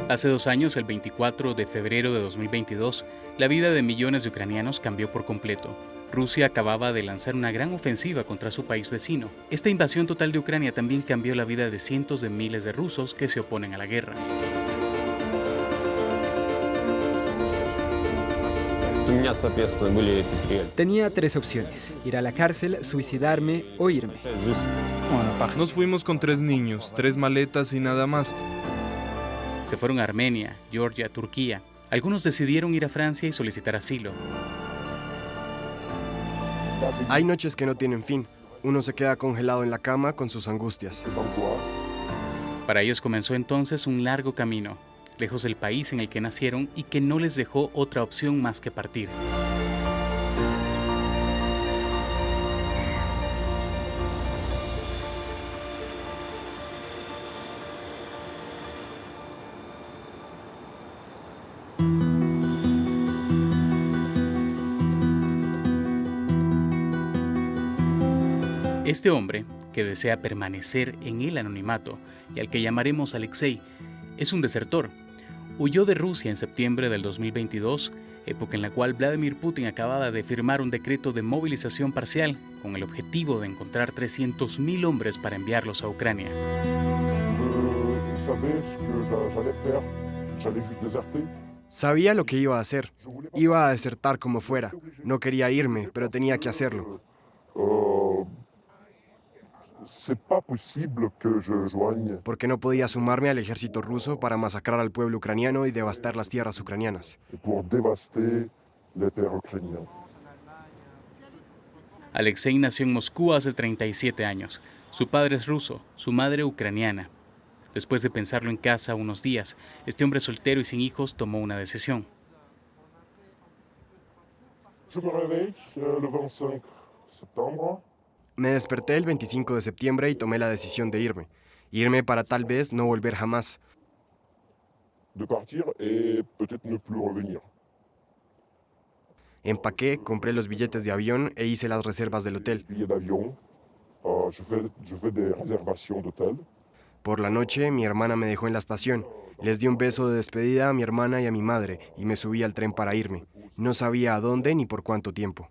Hace 2 años, el 24 de febrero de 2022, la vida de millones de ucranianos cambió por completo. Rusia acababa de lanzar una gran ofensiva contra su país vecino. Esta invasión total de Ucrania también cambió la vida de cientos de miles de rusos que se oponen a la guerra. Tenía tres opciones: ir a la cárcel, suicidarme o irme. Nos fuimos con 3 niños, 3 maletas y nada más. Se fueron a Armenia, Georgia, Turquía. Algunos decidieron ir a Francia y solicitar asilo. Hay noches que no tienen fin. Uno se queda congelado en la cama con sus angustias. Para ellos comenzó entonces un largo camino, lejos del país en el que nacieron y que no les dejó otra opción más que partir. Este hombre, que desea permanecer en el anonimato y al que llamaremos Alexei, es un desertor. Huyó de Rusia en septiembre del 2022, época en la cual Vladimir Putin acababa de firmar un decreto de movilización parcial con el objetivo de encontrar 300.000 hombres para enviarlos a Ucrania. Sabía lo que iba a hacer. Iba a desertar como fuera. No quería irme, pero tenía que hacerlo. Porque no podía sumarme al ejército ruso para masacrar al pueblo ucraniano y devastar las tierras ucranianas. Alexei nació en Moscú hace 37 años. Su padre es ruso, su madre ucraniana. Después de pensarlo en casa unos días, este hombre soltero y sin hijos tomó una decisión. Me desperté el 25 de septiembre y tomé la decisión de irme. Irme para tal vez no volver jamás. Empaqué, compré los billetes de avión e hice las reservas del hotel. Por la noche, mi hermana me dejó en la estación. Les di un beso de despedida a mi hermana y a mi madre y me subí al tren para irme. No sabía a dónde ni por cuánto tiempo.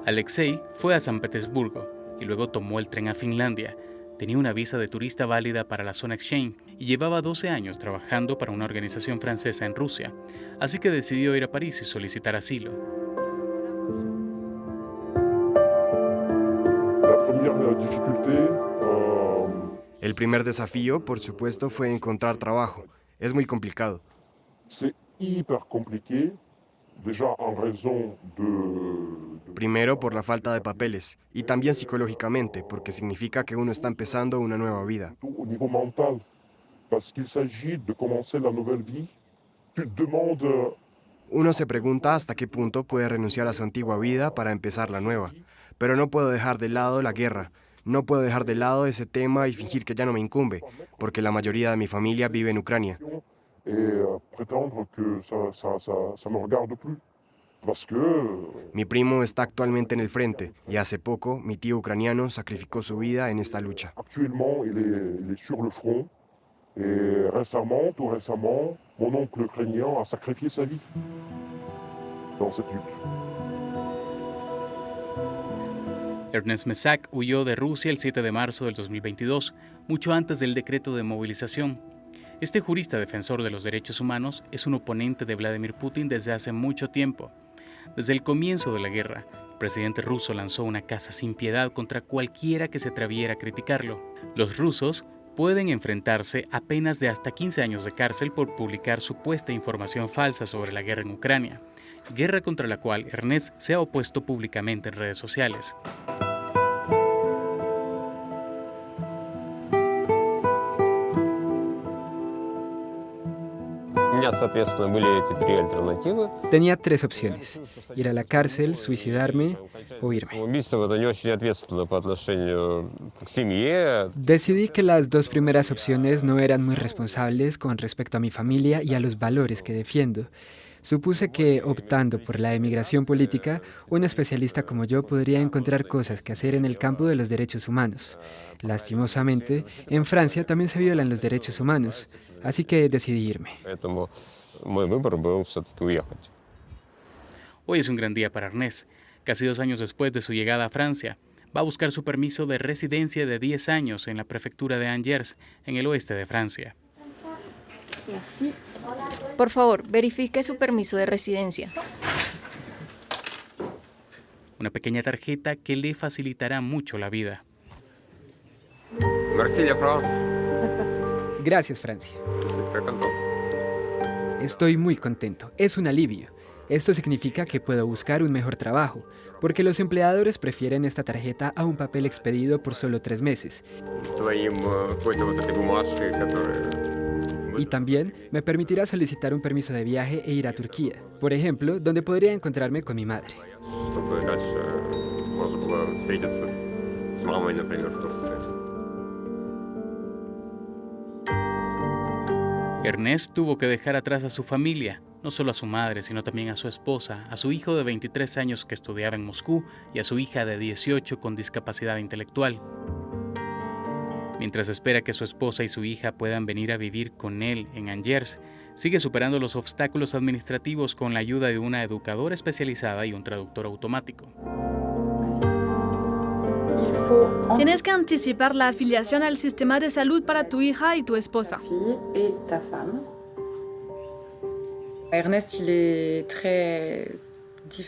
Alexei fue a San Petersburgo y luego tomó el tren a Finlandia. Tenía una visa de turista válida para la Zona Exchange y llevaba 12 años trabajando para una organización francesa en Rusia, así que decidió ir a París y solicitar asilo. El primer desafío, por supuesto, fue encontrar trabajo. Es muy complicado. Primero por la falta de papeles y también psicológicamente, porque significa que uno está empezando una nueva vida. Uno se pregunta hasta qué punto puede renunciar a su antigua vida para empezar la nueva. Pero no puedo dejar de lado la guerra. No puedo dejar de lado ese tema y fingir que ya no me incumbe, porque la mayoría de mi familia vive en Ucrania. Mi primo está actualmente en el frente y hace poco mi tío ucraniano sacrificó su vida en esta lucha. Tout récemment, mon oncle ucrainien a sacrifié sa vie dans cette lutte. Ernest Mesak huyó de Rusia el 7 de marzo del 2022, mucho antes del decreto de movilización. Este jurista defensor de los derechos humanos es un oponente de Vladimir Putin desde hace mucho tiempo. Desde el comienzo de la guerra, el presidente ruso lanzó una caza sin piedad contra cualquiera que se atreviera a criticarlo. Los rusos pueden enfrentarse a penas de hasta 15 años de cárcel por publicar supuesta información falsa sobre la guerra en Ucrania, guerra contra la cual Ernest se ha opuesto públicamente en redes sociales. Tenía tres opciones: ir a la cárcel, suicidarme o irme. Decidí que las dos primeras opciones no eran muy responsables con respecto a mi familia y a los valores que defiendo. Supuse que, optando por la emigración política, un especialista como yo podría encontrar cosas que hacer en el campo de los derechos humanos. Lastimosamente, en Francia también se violan los derechos humanos, así que decidí irme. Поэтому мой выбор был все-таки уехать. Hoy es un gran día para Ernest. Casi 2 años después de su llegada a Francia, va a buscar su permiso de residencia de 10 años en la prefectura de Angers, en el oeste de Francia. Por favor, verifique su permiso de residencia. Una pequeña tarjeta que le facilitará mucho la vida. Merci la France. Gracias, Francia. Estoy très content. Estoy muy contento. Es un alivio. Esto significa que puedo buscar un mejor trabajo, porque los empleadores prefieren esta tarjeta a un papel expedido por solo 3 meses. Твоим какой-то вот этой бумажкой, которая... Y también me permitirá solicitar un permiso de viaje e ir a Turquía, por ejemplo, donde podría encontrarme con mi madre. Чтобы дальше можно было встретиться с мамой, например, в Турции. Ernest tuvo que dejar atrás a su familia, no solo a su madre, sino también a su esposa, a su hijo de 23 años que estudiaba en Moscú y a su hija de 18 con discapacidad intelectual. Mientras espera que su esposa y su hija puedan venir a vivir con él en Angers, sigue superando los obstáculos administrativos con la ayuda de una educadora especializada y un traductor automático. Tienes que anticipar la afiliación al sistema de salud para tu hija y tu esposa.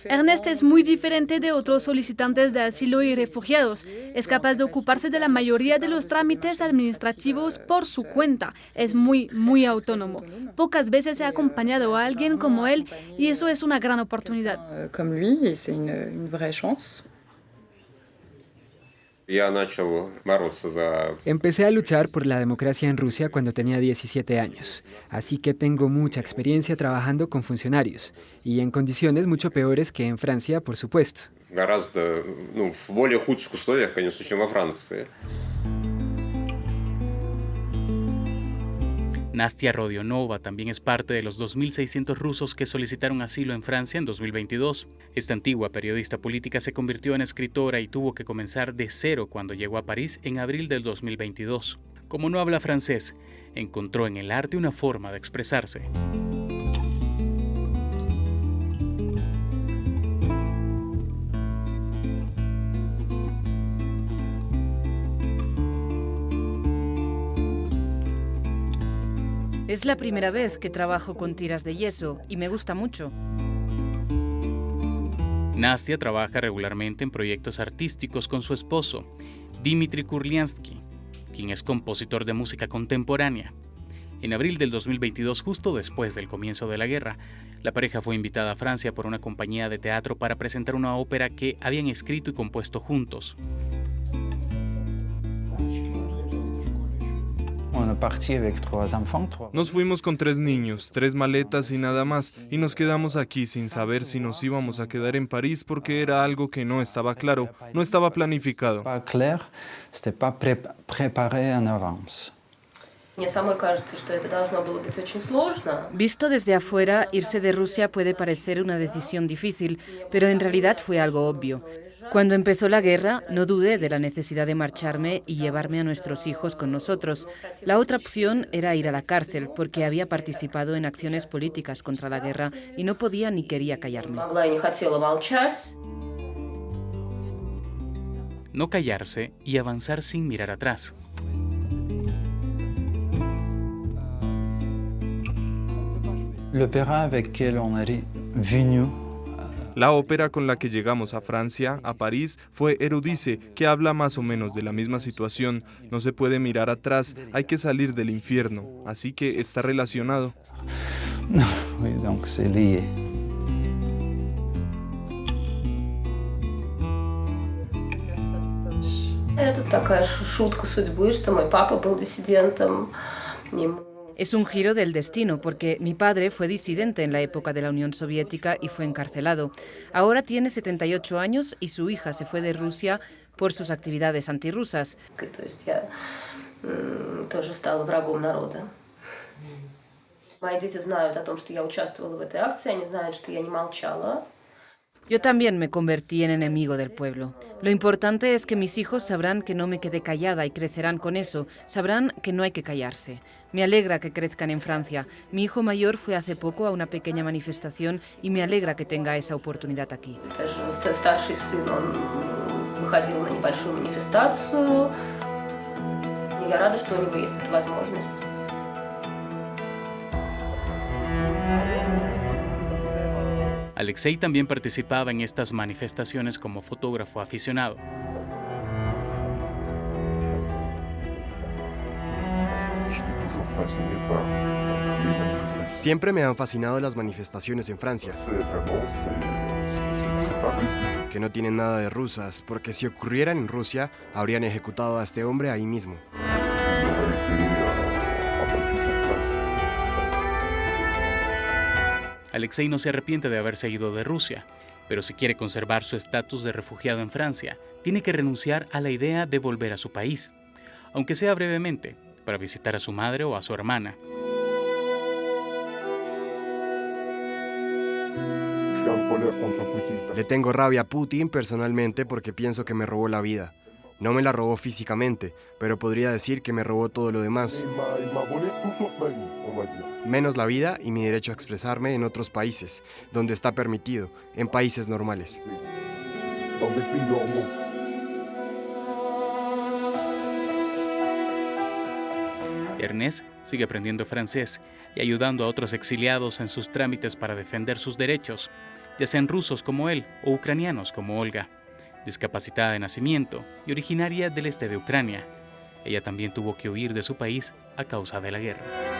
Ernest es muy diferente de otros solicitantes de asilo y refugiados. Es capaz de ocuparse de la mayoría de los trámites administrativos por su cuenta. Es muy autónomo. Pocas veces he acompañado a alguien como él y eso es una gran oportunidad. Я начал бороться за... Empecé a luchar por la democracia en Rusia cuando tenía 17 años, así que tengo mucha experiencia trabajando con funcionarios, y en condiciones mucho peores que en Francia, por supuesto. Гораздо, в более худших условиях, конечно, чем во Франции. Nastia Rodionova también es parte de los 2.600 rusos que solicitaron asilo en Francia en 2022. Esta antigua periodista política se convirtió en escritora y tuvo que comenzar de cero cuando llegó a París en abril del 2022. Como no habla francés, encontró en el arte una forma de expresarse. Es la primera vez que trabajo con tiras de yeso y me gusta mucho. Nastia trabaja regularmente en proyectos artísticos con su esposo, Dmitry Kurliansky, quien es compositor de música contemporánea. En abril del 2022, justo después del comienzo de la guerra, la pareja fue invitada a Francia por una compañía de teatro para presentar una ópera que habían escrito y compuesto juntos. Nos fuimos con 3 niños, 3 maletas y nada más, y nos quedamos aquí sin saber si nos íbamos a quedar en París porque era algo que no estaba claro, no estaba planificado. Visto desde afuera, irse de Rusia puede parecer una decisión difícil, pero en realidad fue algo obvio. Cuando empezó la guerra, no dudé de la necesidad de marcharme y llevarme a nuestros hijos con nosotros. La otra opción era ir a la cárcel, porque había participado en acciones políticas contra la guerra y no podía ni quería callarme. No callarse y avanzar sin mirar atrás. La ópera con la que llegamos a Francia, a París, fue Eurydice, que habla más o menos de la misma situación. No se puede mirar atrás, hay que salir del infierno, así que está relacionado. Es un giro del destino, porque mi padre fue disidente en la época de la Unión Soviética y fue encarcelado. Ahora tiene 78 años y su hija se fue de Rusia por sus actividades antirrusas. Yo también me convertí en enemigo del pueblo. Lo importante es que mis hijos sabrán que no me quedé callada y crecerán con eso. Sabrán que no hay que callarse. Me alegra que crezcan en Francia. Mi hijo mayor fue hace poco a una pequeña manifestación y me alegra que tenga esa oportunidad aquí. Alexei también participaba en estas manifestaciones como fotógrafo aficionado. Siempre me han fascinado las manifestaciones en Francia, que no tienen nada de rusas, porque si ocurrieran en Rusia, habrían ejecutado a este hombre ahí mismo. Alexei no se arrepiente de haberse ido de Rusia, pero si quiere conservar su estatus de refugiado en Francia, tiene que renunciar a la idea de volver a su país, aunque sea brevemente, para visitar a su madre o a su hermana. Le tengo rabia a Putin personalmente porque pienso que me robó la vida. No me la robó físicamente, pero podría decir que me robó todo lo demás. Menos la vida y mi derecho a expresarme en otros países, donde está permitido, en países normales. Ernest sigue aprendiendo francés y ayudando a otros exiliados en sus trámites para defender sus derechos, ya sean rusos como él o ucranianos como Olga, discapacitada de nacimiento y originaria del este de Ucrania. Ella también tuvo que huir de su país a causa de la guerra.